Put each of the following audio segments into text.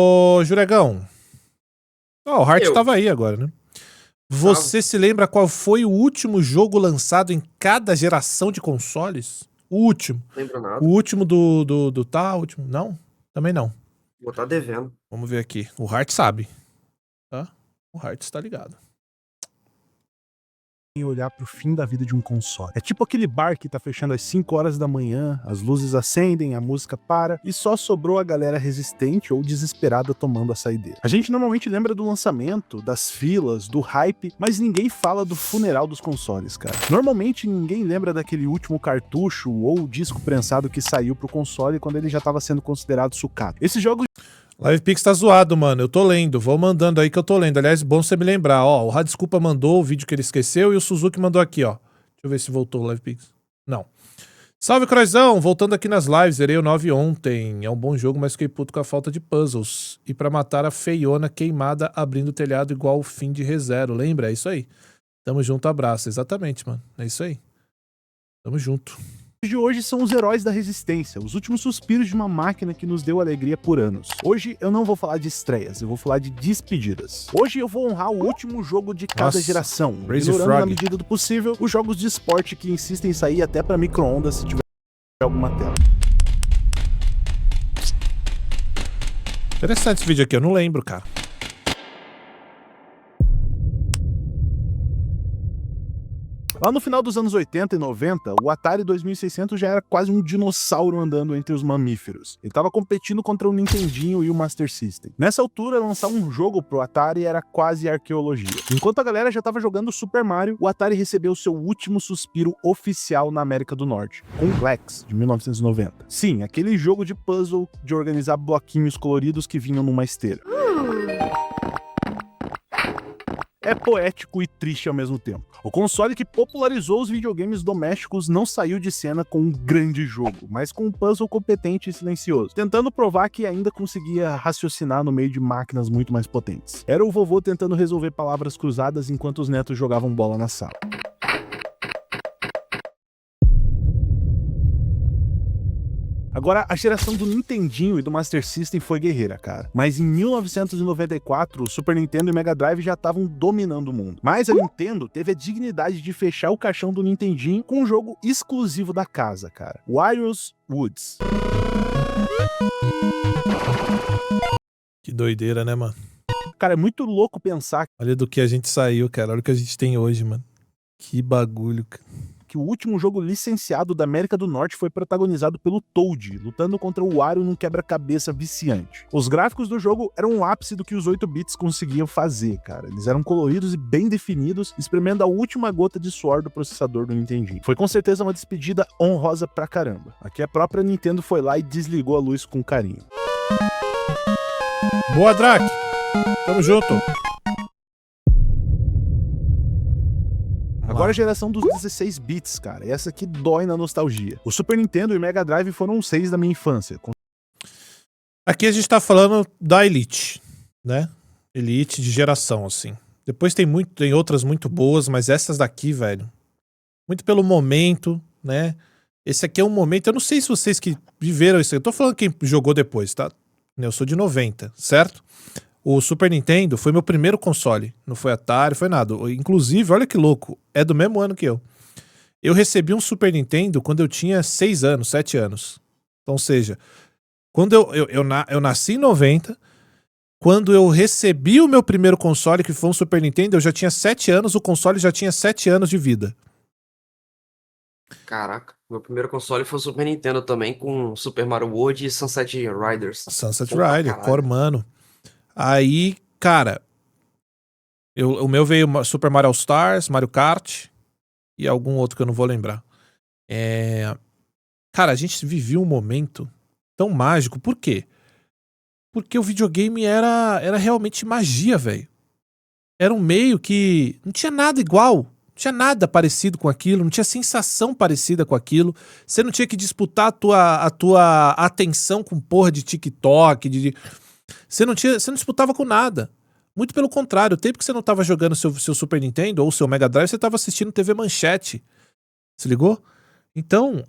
Ô, Juregão. Ó, o Hart Eu. tava aí agora, né? Você se lembra qual foi o último jogo lançado em cada geração de consoles? O último. Lembro nada. O último do tá, o último. Não? Também não. Vou estar devendo. Vamos ver aqui. O Hart sabe. Tá? O Hart está ligado. E olhar pro fim da vida de um console. É tipo aquele bar que tá fechando às 5 horas da manhã, as luzes acendem, a música para e só sobrou a galera resistente ou desesperada tomando a saideira. A gente normalmente lembra do lançamento, das filas, do hype, mas ninguém fala do funeral dos consoles, cara. Normalmente ninguém lembra daquele último cartucho ou disco prensado que saiu pro console quando ele já tava sendo considerado sucata. Esse jogo LivePix tá zoado, mano. Eu tô lendo. Vou mandando aí que eu tô lendo. Aliás, bom você me lembrar. Ó, o Radesculpa mandou o vídeo que ele esqueceu e o Suzuki mandou aqui, ó. Deixa eu ver se voltou o LivePix. Não. Salve, Croizão! Voltando aqui nas lives. Zerei o 9 ontem. É um bom jogo, mas fiquei puto com a falta de puzzles. E pra matar a feiona queimada abrindo o telhado igual o fim de ReZero. Lembra? É isso aí. Tamo junto, abraço. Exatamente, mano. É isso aí. Tamo junto. de hoje são os heróis da resistência, os últimos suspiros de uma máquina que nos deu alegria por anos. Hoje eu não vou falar de estreias, eu vou falar de despedidas. Hoje eu vou honrar o último jogo de cada geração, ignorando na medida do possível os jogos de esporte que insistem em sair até para micro-ondas se tiver alguma tela. Interessante esse vídeo aqui, eu não lembro, cara. Lá no final dos anos 80 e 90, o Atari 2600 já era quase um dinossauro andando entre os mamíferos. Ele estava competindo contra o Nintendinho e o Master System. Nessa altura, lançar um jogo pro Atari era quase arqueologia. Enquanto a galera já estava jogando Super Mario, o Atari recebeu seu último suspiro oficial na América do Norte, com Plex, de 1990. Sim, aquele jogo de puzzle de organizar bloquinhos coloridos que vinham numa esteira. É poético e triste ao mesmo tempo. O console que popularizou os videogames domésticos não saiu de cena com um grande jogo, mas com um puzzle competente e silencioso, tentando provar que ainda conseguia raciocinar no meio de máquinas muito mais potentes. Era o vovô tentando resolver palavras cruzadas enquanto os netos jogavam bola na sala. Agora, a geração do Nintendinho e do Master System foi guerreira, cara. Mas em 1994, o Super Nintendo e Mega Drive já estavam dominando o mundo. Mas a Nintendo teve a dignidade de fechar o caixão do Nintendinho com um jogo exclusivo da casa, cara. Wario's Woods. Que doideira, né, mano? Cara, é muito louco pensar... Olha do que a gente saiu, cara. Olha o que a gente tem hoje, mano. Que bagulho, cara. Que o último jogo licenciado da América do Norte foi protagonizado pelo Toad, lutando contra o Wario num quebra-cabeça viciante. Os gráficos do jogo eram o ápice do que os 8 bits conseguiam fazer, cara. Eles eram coloridos e bem definidos, espremendo a última gota de suor do processador do Nintendinho. Foi com certeza uma despedida honrosa pra caramba. Aqui a própria Nintendo foi lá e desligou a luz com carinho. Boa, Drac! Tamo junto! Agora a geração dos 16 bits, cara. Essa aqui dói na nostalgia. O Super Nintendo e o Mega Drive foram os 6 da minha infância. Aqui a gente tá falando da Elite, né? Elite de geração, assim. Depois tem outras muito boas, mas essas daqui, velho, muito pelo momento, né? Esse aqui é um momento, eu não sei se vocês que viveram isso, eu tô falando quem jogou depois, tá? Eu sou de 90, certo? O Super Nintendo foi meu primeiro console. Não foi Atari, foi nada. Inclusive, olha que louco, é do mesmo ano que eu. Eu recebi um Super Nintendo quando eu tinha 6 anos, 7 anos. Então, ou seja, quando eu nasci em 90, quando eu recebi o meu primeiro console, que foi um Super Nintendo, eu já tinha 7 anos, o console já tinha 7 anos de vida. Caraca, meu primeiro console foi o Super Nintendo também, com Super Mario World e Sunset Riders. Sunset Riders, mano. Aí, cara, o meu veio Super Mario All Stars, Mario Kart e algum outro que eu não vou lembrar. Cara, a gente vivia um momento tão mágico. Por quê? Porque o videogame era realmente magia, velho. Era um meio que não tinha nada igual, não tinha nada parecido com aquilo, não tinha sensação parecida com aquilo. Você não tinha que disputar a tua atenção com porra de TikTok, Você não disputava com nada. Muito pelo contrário, o tempo que você não tava jogando seu Super Nintendo ou seu Mega Drive, você tava assistindo TV Manchete. Se ligou? Então,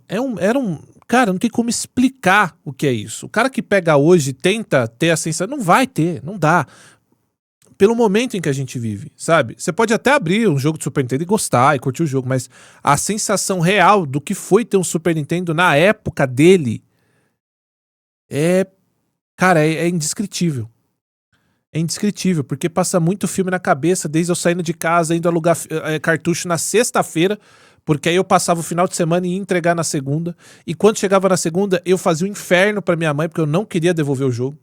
cara, não tem como explicar o que é isso. O cara que pega hoje e tenta ter a sensação, não vai ter, não dá. Pelo momento em que a gente vive, sabe? Você pode até abrir um jogo de Super Nintendo e gostar e curtir o jogo, mas a sensação real do que foi ter um Super Nintendo na época dele cara, é indescritível. É indescritível, porque passa muito filme na cabeça, desde eu saindo de casa, indo alugar cartucho na sexta-feira, porque aí eu passava o final de semana e ia entregar na segunda. E quando chegava na segunda, eu fazia um inferno pra minha mãe, porque eu não queria devolver o jogo.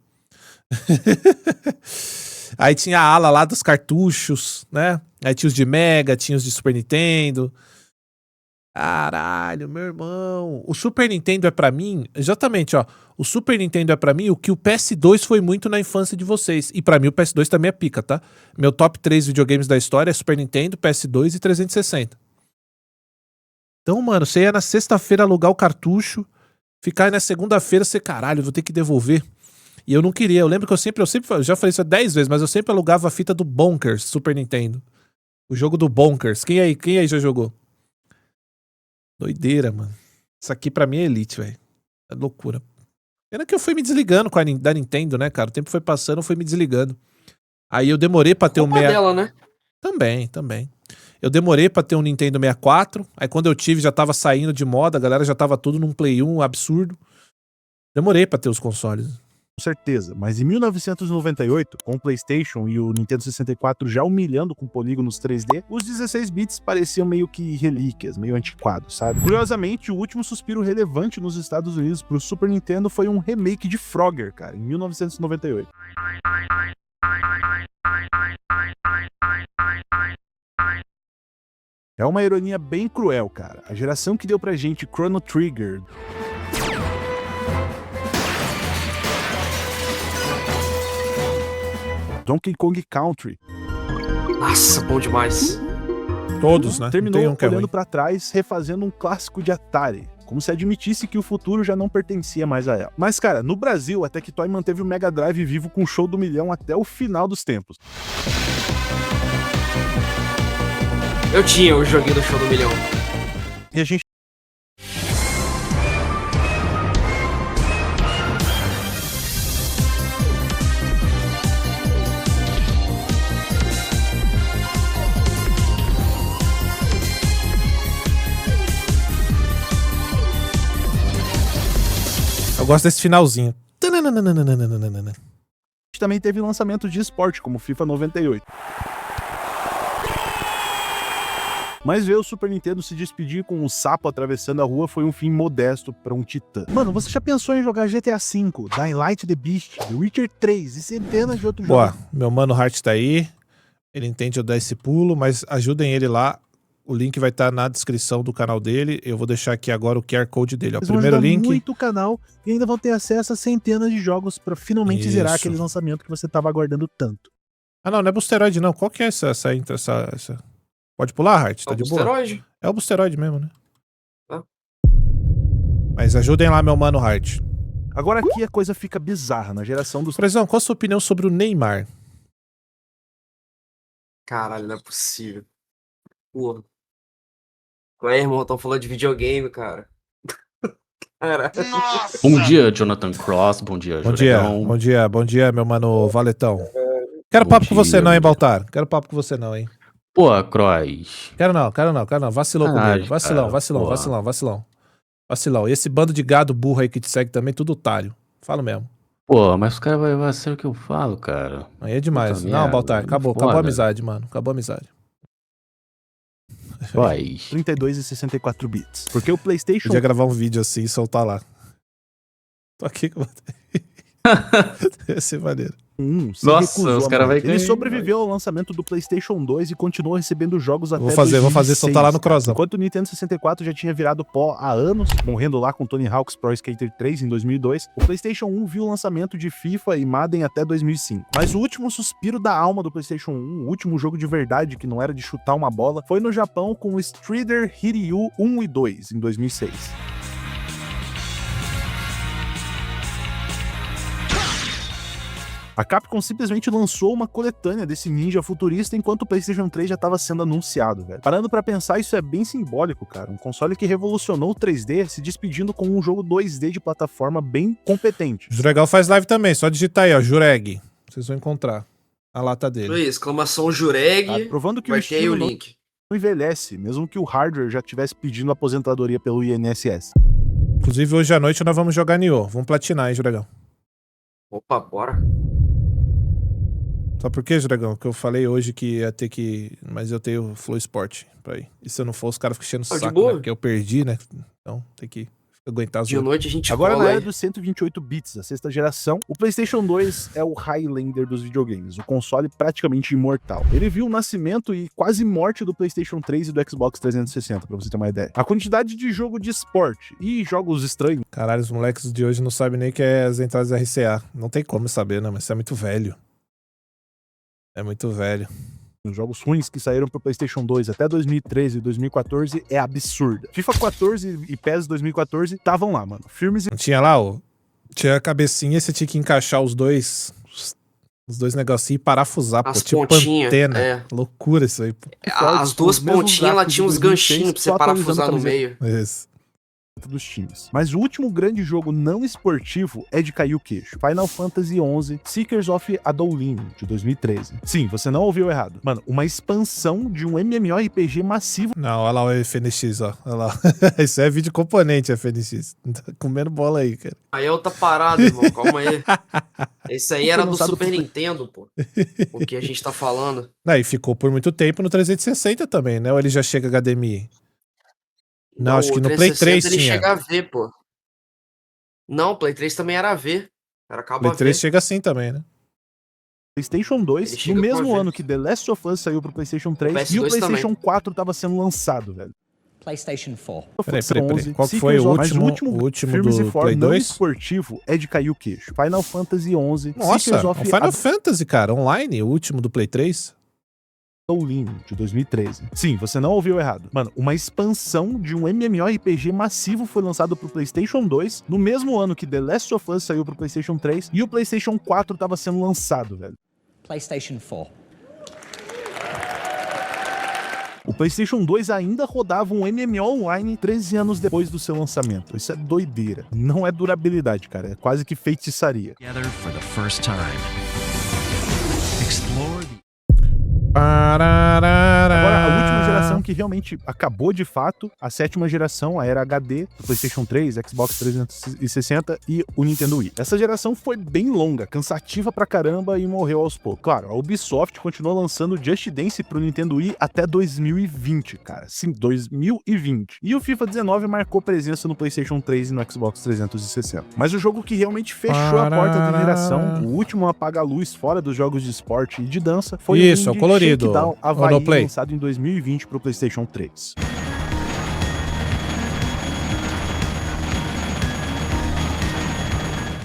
Aí tinha a ala lá dos cartuchos, né? Aí tinha os de Mega, tinha os de Super Nintendo. Caralho, meu irmão. O Super Nintendo é pra mim, exatamente, ó. O Super Nintendo é pra mim o que o PS2 foi muito na infância de vocês. E pra mim o PS2 também é pica, tá? Meu top 3 videogames da história é Super Nintendo, PS2 e 360. Então, mano, você ia na sexta-feira alugar o cartucho, ficar aí na segunda-feira, você, caralho, vou ter que devolver. E eu não queria. Eu lembro que eu sempre já falei isso 10 vezes, mas eu sempre alugava a fita do Bonkers Super Nintendo. O jogo do Bonkers. Quem aí já jogou? Doideira, mano. Isso aqui pra mim é elite, velho. É loucura. Pena que eu fui me desligando da Nintendo, né, cara? O tempo foi passando, eu fui me desligando. Aí eu demorei pra ter Culpa dela, né? Também. Eu demorei pra ter um Nintendo 64. Aí quando eu tive, já tava saindo de moda. A galera já tava tudo num Play 1 absurdo. Demorei pra ter os consoles. Com certeza, mas em 1998, com o PlayStation e o Nintendo 64 já humilhando com polígonos 3D, os 16 bits pareciam meio que relíquias, meio antiquados, sabe? Curiosamente, o último suspiro relevante nos Estados Unidos pro Super Nintendo foi um remake de Frogger, cara, em 1998. É uma ironia bem cruel, cara. A geração que deu pra gente Chrono Trigger, Donkey Kong Country, Nossa, bom demais. Todos, né? terminou Não tem um que é olhando ruim. pra trás, refazendo um clássico de Atari, como se admitisse que o futuro já não pertencia mais a ela. Mas, cara, no Brasil, a Tectoy manteve o Mega Drive vivo com o Show do Milhão até o final dos tempos. Eu tinha o joguinho do Show do Milhão. E a gente Eu gosto desse finalzinho. também teve lançamento de esporte, como FIFA 98. Mas ver o Super Nintendo se despedir com um sapo atravessando a rua foi um fim modesto pra um titã. Mano, você já pensou em jogar GTA V, Dying Light the Beast, The Witcher 3 e centenas de outros Boa, jogos? meu mano Hart tá aí. Ele entende eu dar esse pulo, mas ajudem ele lá. O link vai estar na descrição do canal dele. Eu vou deixar aqui agora o QR Code dele. Ó. Vocês Primeiro vão ajudar link. muito o canal e ainda vão ter acesso a centenas de jogos pra finalmente Isso. zerar aquele lançamento que você tava aguardando tanto. Ah, não é Boosteroid, não. Qual que é essa? Pode pular, Hart? Tá É o de boa? Boosteroid. É o Boosteroid mesmo, né? Ah. Mas ajudem lá, meu mano Hart. Agora aqui a coisa fica bizarra na geração dos... Fresão, qual a sua opinião sobre o Neymar? Caralho, não é possível. Porra. Qual é, irmão? Tão falando de videogame, cara. Caralho. Bom dia, Jonathan Cross. Bom dia, Bom dia, Joregão. bom dia, meu mano Valetão. Quero Bom papo com você dia, não, hein, bom dia. Baltar? Quero papo com você não, hein? Pô, Cross. Quero não. Vacilou comigo. cara, Vacilão. E esse bando de gado burro aí que te segue também, tudo otário. Falo mesmo. Pô, mas o cara vai ser o que eu falo, cara. Aí é demais. Puta Não, merda, Baltar, acabou a foda. amizade, mano. Acabou a amizade. Cross. 32 e 64 bits. Porque o PlayStation Podia gravar um vídeo assim e soltar lá. Tô aqui com Ia ser maneiro. 1 se Nossa, recusou os a cara morrer. vai Ele ganhar, sobrevivieu ao lançamento do PlayStation 2 e continuou recebendo jogos até Vou fazer 2006, soltar lá no Crossão. Enquanto o Nintendo 64 já tinha virado pó há anos, morrendo lá com Tony Hawk's Pro Skater 3 em 2002, o PlayStation 1 viu o lançamento de FIFA e Madden até 2005. Mas o último suspiro da alma do PlayStation 1, o último jogo de verdade que não era de chutar uma bola, foi no Japão com o Strider Hiryu 1 e 2 em 2006. A Capcom simplesmente lançou uma coletânea desse ninja futurista enquanto o PlayStation 3 já estava sendo anunciado, velho. Parando pra pensar, isso é bem simbólico, cara. Um console que revolucionou o 3D se despedindo com um jogo 2D de plataforma bem competente. Juregal faz live também, só digitar aí, ó, Jureg. Vocês vão encontrar a lata dele. Aí, exclamação Jureg. Tá? Provando que o Vai ter aí o estilo não link. envelhece, mesmo que o hardware já estivesse pedindo aposentadoria pelo INSS. Inclusive, hoje à noite nós vamos jogar Nioh. Vamos platinar, hein, Juregal. Opa, bora. Sabe por quê, Juregão? Que eu falei hoje que ia ter que... Mas eu tenho o Flow Sport pra ir. E se eu não for, os caras ficam enchendo o Ah, de saco, boa. né? Porque eu perdi, né? Então, tem que aguentar as De outras. noite a gente Agora, cola na era aí. dos 128 bits, a sexta geração, o PlayStation 2 é o Highlander dos videogames, o console praticamente imortal. Ele viu o nascimento e quase morte do PlayStation 3 e do Xbox 360, pra você ter uma ideia. A quantidade de jogo de esporte e jogos estranhos, Caralho, os moleques de hoje não sabem nem o que é as entradas RCA. Não tem como saber, né? Mas isso é muito velho. É muito velho. os jogos ruins que saíram pro PlayStation 2 até 2013 e 2014 é absurda. FIFA 14 e PES 2014 estavam lá, mano, firmes e Não tinha lá, ó. Tinha a cabecinha e você tinha que encaixar os dois negocinhos e parafusar, pô. As Tipo pontinhas, antena. é. Loucura isso aí, pô. As duas os mesmos pontinhas, ela gráficos tinha de uns 2006, ganchinhos pra você só atualizando parafusar a no camiseta. meio. Isso. dos times. Mas o último grande jogo não esportivo é de cair o queixo. Final Fantasy XI Seekers of Adolin, de 2013. Sim, você não ouviu errado. Mano, uma expansão de um MMORPG massivo. Não, olha lá o FNX, ó. Olha lá. Isso é vídeo componente, FNX. Tá comendo bola aí, cara. Aí é outra parada, irmão. Calma aí. Esse aí era do lançado Super pro- Nintendo, pô. O que a gente tá falando. Aí ficou por muito tempo no 360 também, né? Ou ele já chega HDMI? Não, acho que o no Play 3 ele tinha. chega a ver, pô. Não, o Play 3 também era a ver. Era cabo Play a 3 ver. chega assim também, né? PlayStation 2, Ele no chega com mesmo a ano ver. que The Last of Us saiu pro PlayStation 3 PS2 e o PlayStation também. 4 tava sendo lançado, velho. PlayStation 4. Peraí. Qual que foi o Mas último, o último Firmes e do Forte Play não 2? esportivo é de cair o queixo. Final Fantasy XI Nossa, Seekers o of Final Fantasy, cara, online, o último do Play 3. Adolin, de 2013. Sim, você não ouviu errado. Mano, uma expansão de um MMORPG massivo foi lançado pro PlayStation 2 no mesmo ano que The Last of Us saiu pro PlayStation 3 e o PlayStation 4 tava sendo lançado, velho. PlayStation 4. O PlayStation 2 ainda rodava um MMO online 13 anos depois do seu lançamento. Isso é doideira. Não é durabilidade, cara. É quase que feitiçaria. Together for the first time. Explore the Agora, a última geração que realmente acabou de fato, a sétima geração, a era HD, do PlayStation 3, Xbox 360 e o Nintendo Wii. Essa geração foi bem longa, cansativa pra caramba e morreu aos poucos. Claro, a Ubisoft continuou lançando Just Dance pro Nintendo Wii até 2020, cara. Sim, 2020. E o FIFA 19 marcou presença no PlayStation 3 e no Xbox 360. Mas o jogo que realmente fechou a porta da geração, o último a apagar a luz fora dos jogos de esporte e de dança, foi Isso, o é o colorido. Shakedown Havaí, Ou no Play? lançado em 2020 pro PlayStation 3.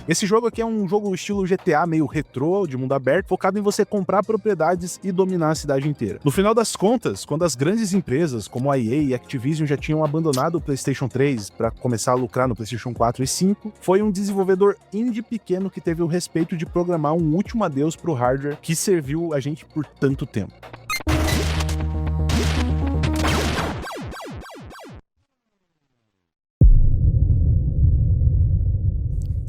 Esse jogo aqui é um jogo estilo GTA, meio retrô, de mundo aberto, focado em você comprar propriedades e dominar a cidade inteira. No final das contas, quando as grandes empresas como a EA e Activision já tinham abandonado o PlayStation 3 para começar a lucrar no PlayStation 4 e 5, foi um desenvolvedor indie pequeno que teve o respeito de programar um último adeus pro hardware que serviu a gente por tanto tempo.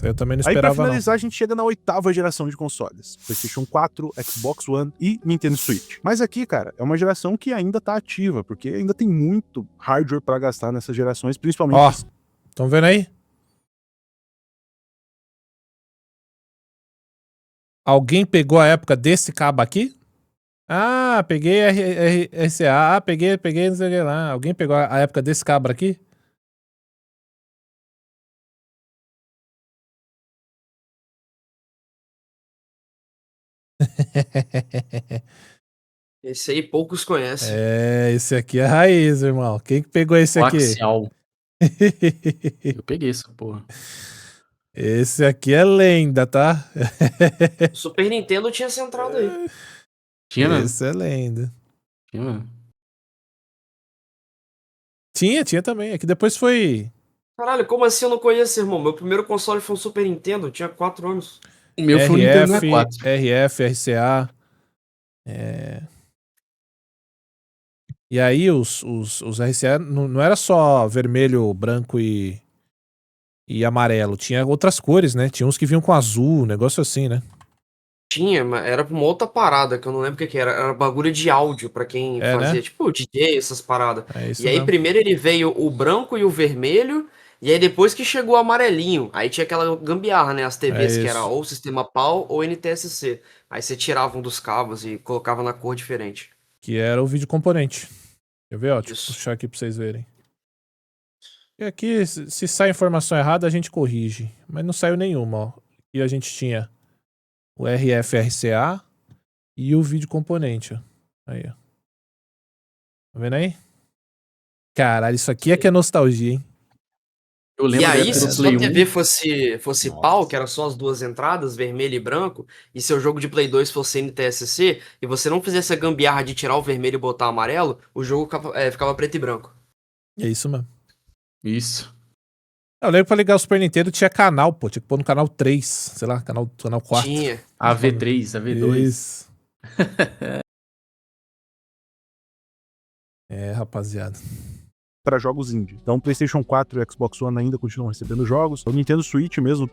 Eu também não Aí pra esperava, não. finalizar, a gente chega na oitava geração de consoles. PlayStation 4, Xbox One e Nintendo Switch. Mas aqui, cara, é uma geração que ainda tá ativa, porque ainda tem muito hardware pra gastar nessas gerações, principalmente... Ó, estão vendo aí? Alguém pegou a época desse cabo aqui? Ah, peguei RCA. Ah, peguei, não sei o que lá. Alguém pegou a época desse cabo aqui? Esse aí poucos conhecem. É, esse aqui é a raiz, irmão. Quem que pegou esse aqui? Coaxial. Eu peguei essa porra. Esse aqui é lenda, tá? O Super Nintendo tinha essa entrada aí. Tinha, né? Esse é lenda. Tinha, né? Tinha também. É que depois foi... Caralho, como assim eu não conheço, irmão? Meu primeiro console foi um Super Nintendo, eu tinha 4 anos. O meu foi o Nintendo RF, 64. RF, RCA. E aí os RCA não era só vermelho, branco e amarelo. Tinha outras cores, né? Tinha uns que vinham com azul, negócio assim, né? Tinha, mas era uma outra parada, que eu não lembro o que que era. Era bagulho de áudio pra quem É, fazia, né? tipo, DJ, essas paradas. É isso E aí mesmo. primeiro ele veio o branco e o vermelho, e aí depois que chegou o amarelinho, aí tinha aquela gambiarra, né? As TVs É que era isso. ou sistema PAL ou NTSC. Aí você tirava um dos cabos e colocava na cor diferente. Que era o vídeo componente. Quer ver, ó? Deixa eu Isso. puxar aqui pra vocês verem. E aqui, se sai informação errada, a gente corrige. Mas não saiu nenhuma, ó. E a gente tinha o RF RCA e o vídeo componente, ó. Aí, ó. Tá vendo aí? Caralho, isso aqui é que é nostalgia, hein? Eu E lembro da aí, época se do sua Play 1. TV fosse PAL, que era só as duas entradas, vermelho e branco, e seu jogo de Play 2 fosse NTSC, e você não fizesse a gambiarra de tirar o vermelho e botar amarelo, o jogo ficava preto e branco. É isso mesmo. Isso. Eu lembro pra ligar o Super Nintendo tinha canal, pô. Tinha que pôr no canal 3, sei lá, canal 4. Tinha. A V3, a V2. Isso. É, rapaziada. Para jogos indie. Então, PlayStation 4 e Xbox One ainda continuam recebendo jogos. O Nintendo Switch mesmo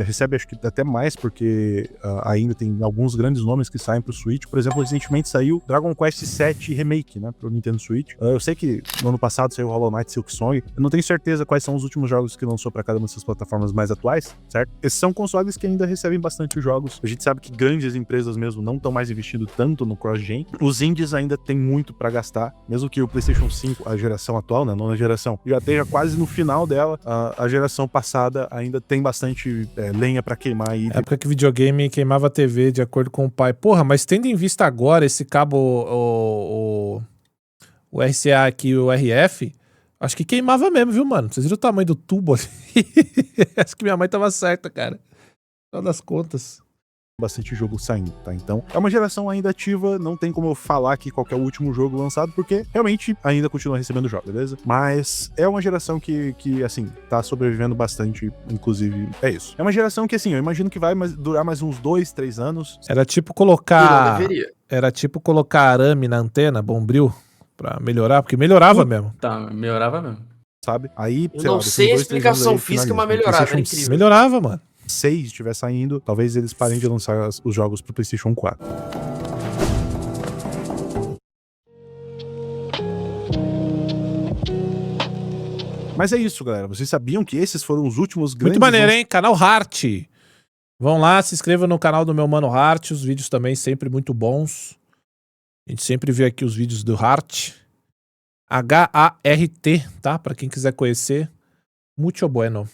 recebe, acho que até mais, porque ainda tem alguns grandes nomes que saem pro Switch. Por exemplo, recentemente saiu Dragon Quest VII Remake, né, pro Nintendo Switch. Eu sei que no ano passado saiu Hollow Knight Silk Song. Eu não tenho certeza quais são os últimos jogos que lançou para cada uma dessas plataformas mais atuais, certo? Esses são consoles que ainda recebem bastante jogos. A gente sabe que grandes empresas mesmo não estão mais investindo tanto no cross-gen. Os indies ainda tem muito para gastar, mesmo que o PlayStation 5, a geração atual, né, nona geração, já esteja quase no final dela, a geração passada ainda tem bastante lenha pra queimar aí. Na época que videogame queimava a TV de acordo com o pai. Porra, mas tendo em vista agora esse cabo, o RCA aqui e o RF, acho que queimava mesmo, viu, mano? Vocês viram o tamanho do tubo ali? Acho que minha mãe tava certa, cara. No final das contas. Bastante jogo saindo, tá? Então, é uma geração ainda ativa, não tem como eu falar aqui qual que é o último jogo lançado, porque realmente ainda continua recebendo jogos, beleza? Mas é uma geração que assim, tá sobrevivendo bastante, inclusive, é isso. É uma geração que, assim, eu imagino que vai durar mais uns 2, 3 anos. Era tipo E não colocar... deveria. Era tipo colocar arame na antena, bombril, pra melhorar, porque melhorava mesmo. Tá, melhorava mesmo. Sabe? Aí, Eu sei lá, não daqui uns sei a 2, 3 anos explicação aí física, finaliza. mas Quando o melhorava, era PlayStation incrível. Melhorava, mano. 6 estiver saindo, talvez eles parem de lançar os jogos pro PlayStation 4. Mas é isso, galera. Vocês sabiam que esses foram os últimos grandes... Muito maneiro, hein? Canal Heart. Vão lá, se inscrevam no canal do meu mano Heart. Os vídeos também sempre muito bons. A gente sempre vê aqui os vídeos do Heart. H-A-R-T, tá? Pra quem quiser conhecer. Muito bueno.